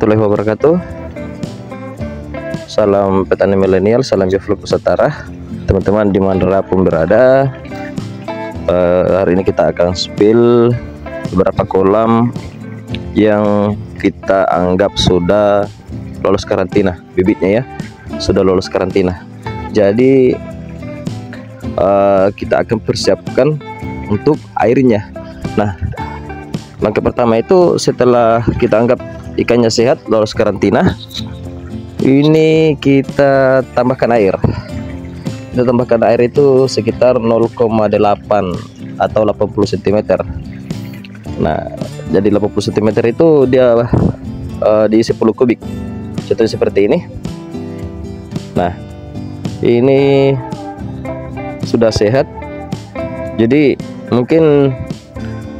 warahmatullahi wabarakatuh. Salam petani milenial, salam Jovlog Nusantara. Teman-teman dimanapun berada, hari ini kita akan spill beberapa kolam yang kita anggap sudah lolos karantina. Bibitnya ya sudah lolos karantina. Jadi kita akan persiapkan untuk airnya. Nah, langkah pertama itu setelah kita anggap ikannya sehat, lolos karantina, ini kita tambahkan air. Kita tambahkan air itu sekitar 0,8 atau 80 cm. Nah, jadi 80 cm itu dia diisi 10 kubik. Contohnya seperti ini. Nah, ini sudah sehat. Jadi mungkin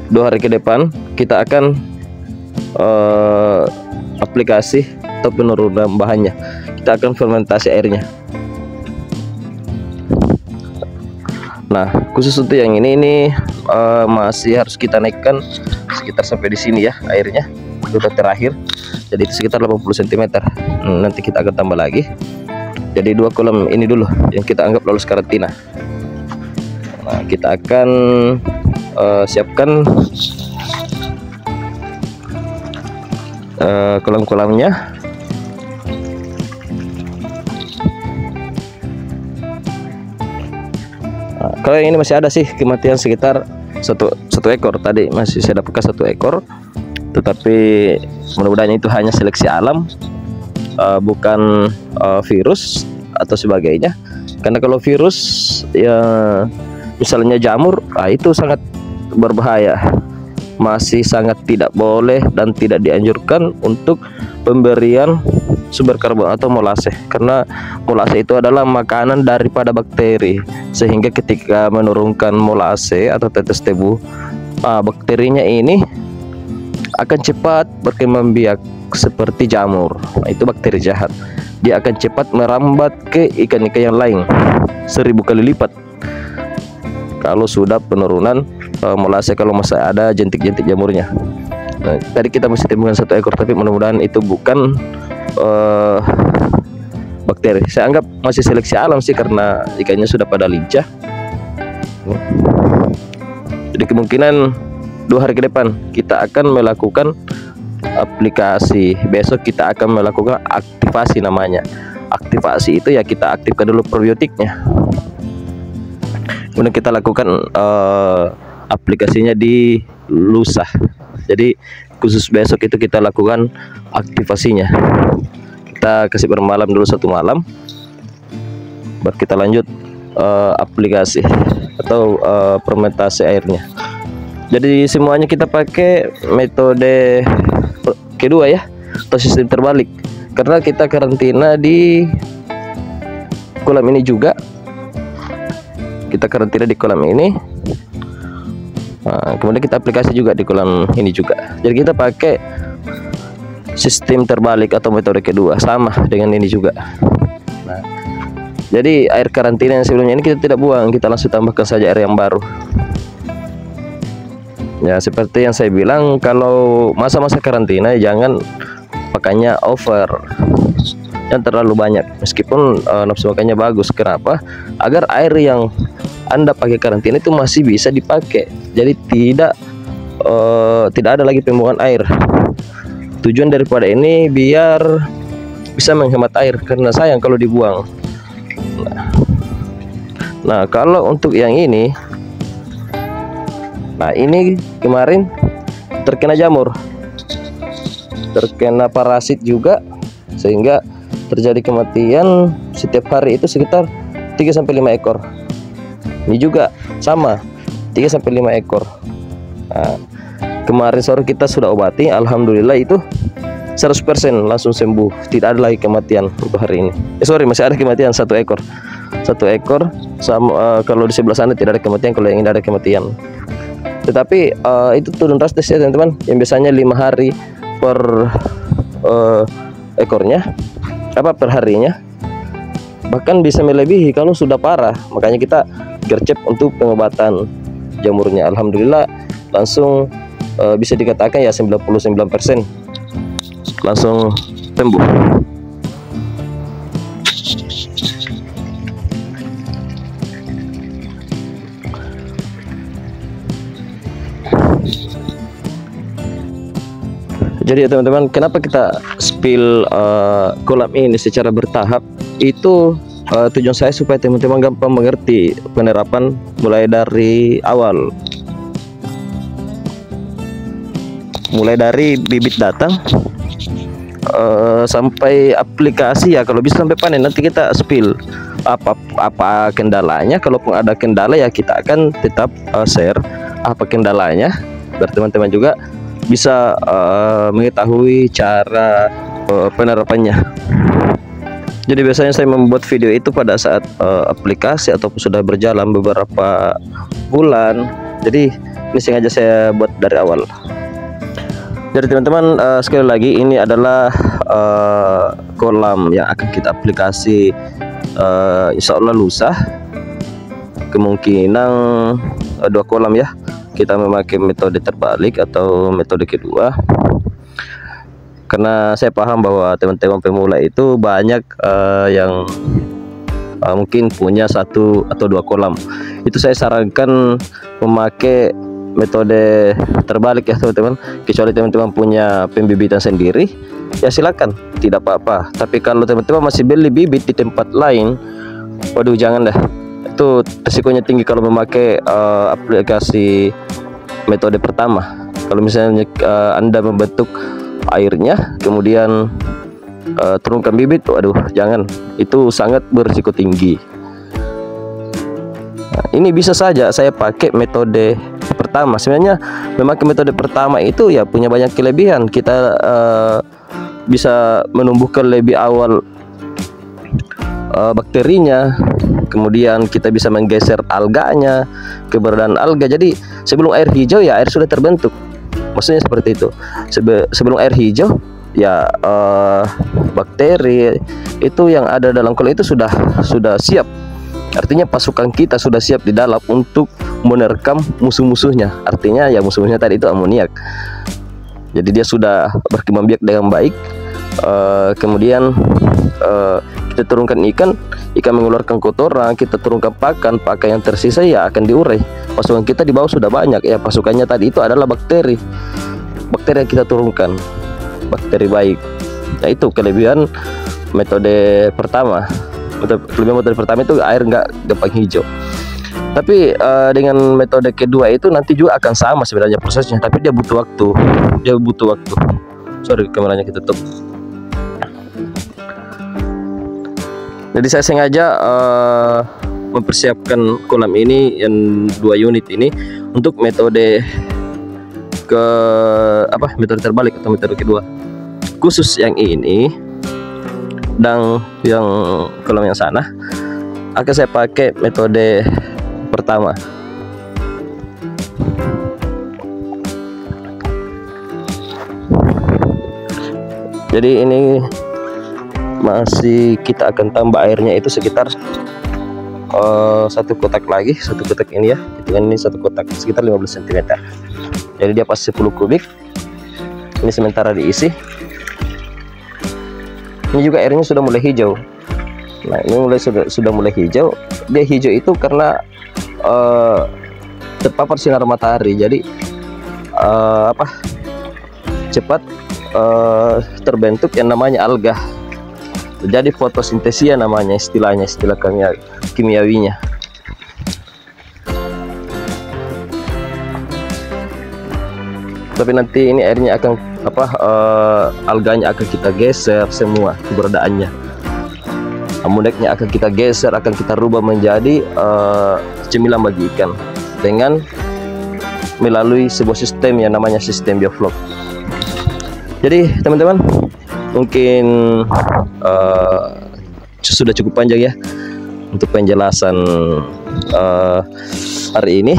2 hari ke depan kita akan aplikasi atau penurunan bahannya. Kita akan fermentasi airnya. Nah, khusus untuk yang ini masih harus kita naikkan sekitar sampai di sini ya airnya, udah terakhir. Jadi itu sekitar 80 cm. Nanti kita akan tambah lagi. Jadi 2 kolam ini dulu yang kita anggap lolos karantina. Nah, kita akan siapkan kolam-kolamnya. Nah, kalau yang ini masih ada sih kematian sekitar satu ekor. Tadi masih saya dapatkan 1 ekor, tetapi mudah-mudahan itu hanya seleksi alam, bukan virus atau sebagainya. Karena kalau virus ya misalnya jamur, itu sangat berbahaya. Masih sangat tidak boleh dan tidak dianjurkan untuk pemberian sumber karbon atau molase, karena molase itu adalah makanan daripada bakteri, sehingga ketika menurunkan molase atau tetes tebu, bakterinya ini akan cepat berkembang biak seperti jamur. Nah, itu bakteri jahat, dia akan cepat merambat ke ikan-ikan yang lain 1000 kali lipat kalau sudah penurunan molase, kalau masih ada jentik-jentik jamurnya. Nah, tadi kita masih temukan 1 ekor, tapi mudah-mudahan itu bukan bakteri. Saya anggap masih seleksi alam sih, karena ikannya sudah pada lincah. Jadi kemungkinan 2 hari ke depan kita akan melakukan aplikasi. Besok kita akan melakukan aktivasi namanya. Aktivasi itu ya kita aktifkan dulu probiotiknya. Kemudian kita lakukan aplikasinya di lusa. Jadi khusus besok itu kita lakukan aktivasinya. Kita kasih bermalam dulu 1 malam, baru kita lanjut aplikasi atau fermentasi airnya. Jadi semuanya kita pakai metode kedua ya, atau sistem terbalik, karena kita karantina di kolam ini juga. Kita karantina di kolam ini, kemudian kita aplikasi juga di kolam ini juga. Jadi kita pakai sistem terbalik atau metode kedua, sama dengan ini juga. Nah, jadi air karantina yang sebelumnya ini kita tidak buang, kita langsung tambahkan saja air yang baru. Ya, seperti yang saya bilang, kalau masa-masa karantina jangan pakainya over, yang terlalu banyak. Meskipun nafsu makannya bagus, kenapa? Agar air yang Anda pakai karantina itu masih bisa dipakai. Jadi tidak ada lagi pembuangan air. Tujuan daripada ini biar bisa menghemat air, karena sayang kalau dibuang. Nah, kalau untuk yang ini, nah ini kemarin terkena jamur, terkena parasit juga, sehingga terjadi kematian setiap hari itu sekitar 3-5 ekor. Ini juga sama, 3-5 ekor. Nah, kemarin sore kita sudah obati, alhamdulillah itu 100% langsung sembuh, tidak ada lagi kematian untuk hari ini. Masih ada kematian 1 ekor. 1 ekor sama, kalau di sebelah sana tidak ada kematian, kalau yang ini ada kematian. Tetapi itu turun drastis ya teman-teman, yang biasanya 5 hari per ekornya, per harinya, bahkan bisa melebihi kalau sudah parah. Makanya kita gercep untuk pengobatan jamurnya. Alhamdulillah langsung bisa dikatakan ya 99%. langsung tumbuh. Jadi ya teman-teman, kenapa kita spill kolam ini secara bertahap? Itu tujuan saya supaya teman-teman gampang mengerti penerapan mulai dari awal, mulai dari bibit datang sampai aplikasi ya, kalau bisa sampai panen. Nanti kita spill apa kendalanya. Kalaupun ada kendala ya kita akan tetap share apa kendalanya, biar teman-teman juga bisa mengetahui cara penerapannya. Jadi biasanya saya membuat video itu pada saat aplikasi ataupun sudah berjalan beberapa bulan. Jadi ini sengaja saya buat dari awal. Jadi teman-teman, sekali lagi ini adalah kolam yang akan kita aplikasi insya Allah lusa. Kemungkinan 2 kolam ya. Kita memakai metode terbalik atau metode kedua, karena saya paham bahwa teman-teman pemula itu banyak yang mungkin punya 1 atau 2 kolam. Itu saya sarankan memakai metode terbalik ya teman-teman. Kecuali teman-teman punya pembibitan sendiri ya silakan, tidak apa-apa. Tapi kalau teman-teman masih beli bibit di tempat lain, waduh jangan dah, itu risikonya tinggi kalau memakai aplikasi metode pertama. Kalau misalnya Anda membentuk airnya kemudian turunkan bibit, waduh jangan, itu sangat berisiko tinggi. Nah, ini bisa saja saya pakai metode pertama. Sebenarnya memakai metode pertama itu ya punya banyak kelebihan. Kita bisa menumbuhkan lebih awal bakterinya, kemudian kita bisa menggeser alganya, keberadaan alga. Jadi sebelum air hijau ya air sudah terbentuk, maksudnya seperti itu. Sebelum air hijau ya bakteri itu yang ada dalam kolam itu sudah siap. Artinya pasukan kita sudah siap di dalam untuk menerkam musuh-musuhnya. Artinya ya musuhnya tadi itu amoniak. Jadi dia sudah berkembang biak dengan baik. Kemudian kita turunkan ikan mengeluarkan kotoran, kita turunkan pakan yang tersisa ya akan diurai. Pasukan kita di bawah sudah banyak ya, pasukannya tadi itu adalah bakteri yang kita turunkan, bakteri baik. Nah itu kelebihan metode pertama. Kelebihan metode pertama itu air nggak gampang hijau. Tapi dengan metode kedua itu nanti juga akan sama sebenarnya prosesnya, tapi dia butuh waktu. Sorry, kameranya kita tutup. Jadi saya sengaja mempersiapkan kolam ini yang 2 unit ini untuk metode metode terbalik atau metode kedua. Khusus yang ini dan yang kolam yang sana akan saya pakai metode pertama. Jadi ini masih kita akan tambah airnya itu sekitar 1 kotak lagi, 1 kotak ini ya, hitungan ini 1 kotak sekitar 15 cm. Jadi dia pas 10 kubik ini sementara diisi. Ini juga airnya sudah mulai hijau. Nah ini sudah mulai hijau. Dia hijau itu karena terpapar sinar matahari, jadi cepat terbentuk yang namanya alga. Jadi fotosintesia namanya, istilah kimiawinya. Tapi nanti ini airnya akan alganya akan kita geser semua keberadaannya. Amoneknya akan kita geser, akan kita rubah menjadi cemilan bagi ikan dengan melalui sebuah sistem yang namanya sistem bioflok. Jadi teman-teman, mungkin sudah cukup panjang ya untuk penjelasan hari ini.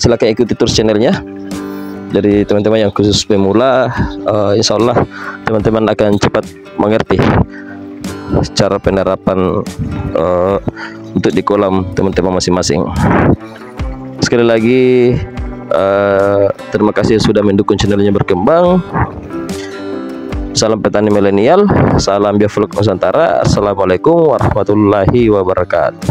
Silakan ikuti terus channelnya. Jadi teman-teman yang khusus pemula, insya Allah teman-teman akan cepat mengerti cara penerapan untuk di kolam teman-teman masing-masing. Sekali lagi terima kasih sudah mendukung channelnya berkembang. Salam petani milenial, salam biovlog Nusantara. Assalamualaikum warahmatullahi wabarakatuh.